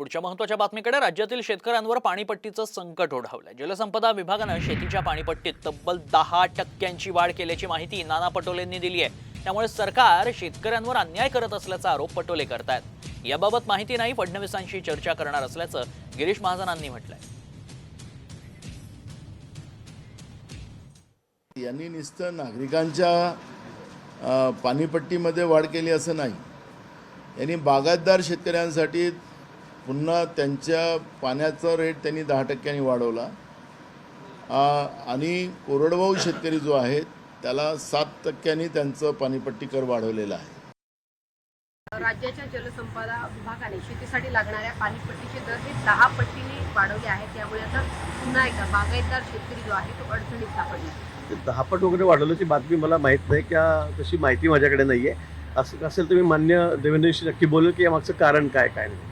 पुढच्या महत्त्वाच्या बातमीकडे राज्यातील शेतकऱ्यांवर पाणीपट्टीचं संकट ओढावलंय। जलसंपदा विभागानं शेतीच्या पाणीपट्टीत तब्बल 10% वाढ केल्याची माहिती नाना पटोलेंनी दिली आहे। त्यामुळे सरकार शेतकऱ्यांवर अन्याय करत असल्याचा आरोप पटोले करतायत। याबाबत माहिती नाही, फडणवीसांशी चर्चा करणार असल्याचं गिरीश महाजनांनी म्हटलंय। यांनी नुसतं नागरिकांच्या पाणीपट्टीमध्ये वाढ केली असं नाही, यांनी बागायतदार शेतकऱ्यांसाठी पुन्हा त्यांच्या पाण्याचा रेट त्यांनी 10% वाढवला आणि कोरडवाहू शेतकरी जो आहे त्याला 7% त्यांचं पाणीपट्टी कर वाढवलेला आहे। राज्याच्या जलसंपदा विभागाने शेतीसाठी लागणाऱ्या पाणीपट्टीचे दर हे 10 पटीने वाढवले आहेत। त्यामुळे आता पुन्हा एकदा बागायतदार शेतकरी जो आहे तो अडचणीत सापडला। 10 पट वगैरे वाढवल्याची बातमी मला माहीत नाही, की तशी माहिती माझ्याकडे नाही आहे। असं असेल तर मी मान्य देवेंद्रशी नक्की बोलेल की यामागचं कारण काय नाही।